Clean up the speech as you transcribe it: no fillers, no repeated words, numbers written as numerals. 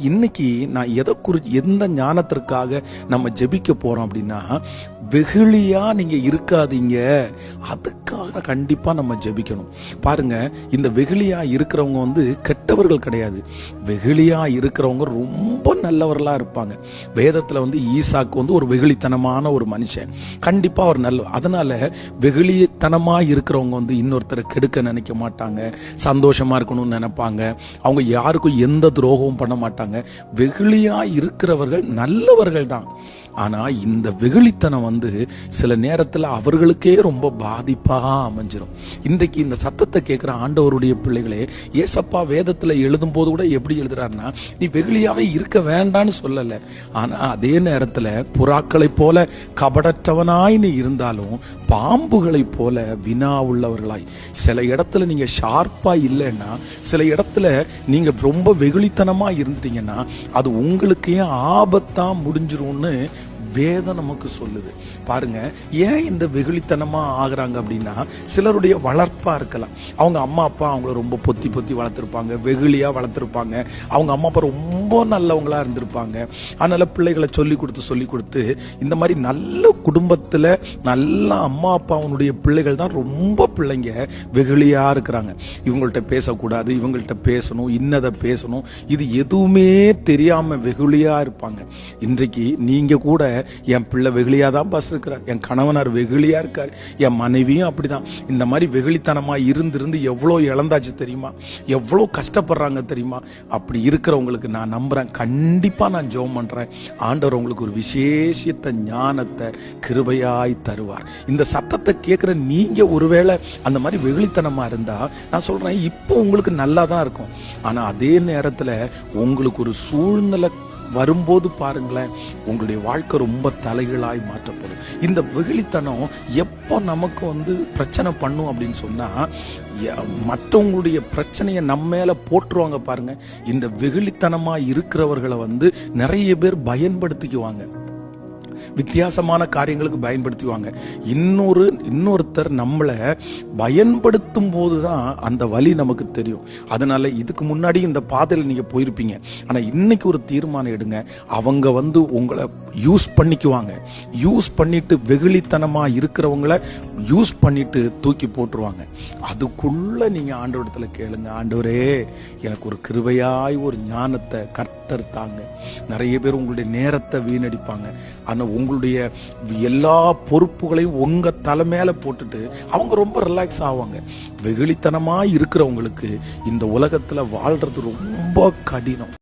இன்னைக்கு நான் எதை குறித்து எந்த ஞானத்திற்காக நம்ம ஜெபிக்க போறோம் அப்படின்னா, வெகுளியா நீங்க இருக்காதீங்க, அதுக்காக கண்டிப்பா நம்ம ஜெபிக்கணும். பாருங்க, இந்த வெகுளியா இருக்கிறவங்க கெட்டவர்கள் கிடையாது. வெகுளியா இருக்கிறவங்க ரொம்ப நல்லவர்களா இருப்பாங்க. வேதத்துல ஈசாக்கு ஒரு வெகுளித்தனமான ஒரு மனுஷன், கண்டிப்பா அவர் நல்ல. அதனால வெகுளித்தனமா இருக்கிறவங்க இன்னொருத்தரை கெடுக்க நினைக்க மாட்டாங்க, சந்தோஷமா இருக்கணும்னு நினைப்பாங்க. அவங்க யாருக்கும் எந்த துரோகமும் பண்ண மாட்டாங்க. வெகுளியா இருக்கிறவர்கள் நல்லவர்கள் தான். ஆனா இந்த வெகுளித்தனம் சில நேரத்தில் அவர்களுக்கே ரொம்ப பாதிப்பா அமைஞ்சிரும். இன்றைக்கு இந்த சத்தத்தை கேட்கிற ஆண்டவருடைய பிள்ளைகளே, ஏசப்பா வேதத்துல எழுதும் போது கூட எப்படி எழுதுறாருன்னா, நீ வெகுளியாவே இருக்க வேண்டான்னு சொல்லல. ஆனா அதே நேரத்துல புறாக்களை போல கபடற்றவனாய் நீ இருந்தாலும் பாம்புகளை போல வினா உள்ளவர்களாய், சில இடத்துல நீங்க ஷார்ப்பா இல்லைன்னா, சில இடத்துல நீங்க ரொம்ப வெகுளித்தனமா இருந்துட்டீங்கன்னா அது உங்களுக்கே ஆபத்தா முடிஞ்சிரும்னு வேதம் நமக்கு சொல்லுது. பாருங்க, ஏன் இந்த வெகுளித்தனமா ஆகுறாங்க அப்படின்னா, சிலருடைய வளர்ப்பா இருக்கலாம். அவங்க அம்மா அப்பா அவங்கள ரொம்ப பொத்தி பொத்தி வளர்த்துருப்பாங்க, வெகுளியா வளர்த்துருப்பாங்க. அவங்க அம்மா அப்பா ரொம்ப நல்லவங்களா இருந்திருப்பாங்க. அதனால பிள்ளைகளை சொல்லி கொடுத்து இந்த மாதிரி நல்ல குடும்பத்துல நல்ல அம்மா அப்பாவுடைய பிள்ளைகள் தான் ரொம்ப பிள்ளைங்க வெகுளியா இருக்கிறாங்க. இவங்கள்ட்ட பேசக்கூடாது, இவங்கள்ட்ட பேசணும், இன்னதை பேசணும், இது எதுவுமே தெரியாம வெகுளியா இருப்பாங்க. இன்றைக்கு நீங்க கூட, என் பிள்ளை வெகுளியா தான் பாஸ் இருக்கிறார், என் கணவனார் வெகுளியா இருக்கார், என் மனைவியும் அப்படிதான், இந்த மாதிரி வெகுளித்தனமா இருந்து எவ்வளவு இழந்தாச்சு தெரியுமா, எவ்வளவு கஷ்டப்படுறாங்க தெரியுமா. அப்படி இருக்கிறவங்களுக்கு நான் நம்புறேன், கண்டிப்பா நான் ஜெபம் பண்றேன், ஆண்டவர் உங்களுக்கு ஒரு விசேஷித்த ஞானத்தை கிருபையாய் தருவார். இந்த சத்தத்தை கேட்கிற நீங்க ஒருவேளை அந்த மாதிரி வெகுளித்தனமா இருந்தா, நான் சொல்றேன், இப்போ உங்களுக்கு நல்லா தான் இருக்கும். ஆனா அதே நேரத்துல உங்களுக்கு ஒரு சூழ்நிலை வரும்போது பாருங்களேன், உங்களுடைய வாழ்க்கை ரொம்ப தலைகளாய் மாற்றப்படும். இந்த வெகுளித்தனம் எப்போ நமக்கு பிரச்சனை பண்ணும் அப்படின்னு சொன்னா, மற்றவங்களுடைய பிரச்சனையை நம்ம மேல போட்டுருவாங்க. பாருங்க, இந்த வெகுளித்தனமா இருக்கிறவர்களை நிறைய பேர் பயன்படுத்திக்குவாங்க, வித்தியாசமான காரியங்களுக்கு பயன்படுத்துவாங்க. இன்னொருத்தர் நம்மளை பயன்படுத்தும் போதுதான் அந்த வழி நமக்கு தெரியும். அதனால இதுக்கு முன்னாடி இந்த பாதையில் நீங்க போயிருப்பீங்க, ஆனா இன்னைக்கு ஒரு தீர்மானம் எடுங்க. அவங்க உங்களை யூஸ் பண்ணிக்குவாங்க, யூஸ் பண்ணிட்டு வெகுளித்தனமா இருக்கிறவங்களை யூஸ் பண்ணிட்டு தூக்கி போட்டுருவாங்க. அதுக்குள்ள நீங்க ஆண்டவரிடத்துல கேளுங்க, ஆண்டவரே எனக்கு ஒரு கிருபையாய் ஒரு ஞானத்தை கர்த்தர் தாங்க. நிறைய பேர் உங்களுடைய நேரத்தை வீணடிப்பாங்க, ஆனா உங்களுடைய எல்லா பொறுப்புகளையும் உங்க தலை மேல போட்டுட்டு அவங்க ரொம்ப ரிலாக்ஸ் ஆவாங்க. வெகுளித்தனமா இருக்கிறவங்களுக்கு இந்த உலகத்துல வாழ்றது ரொம்ப கடினம்.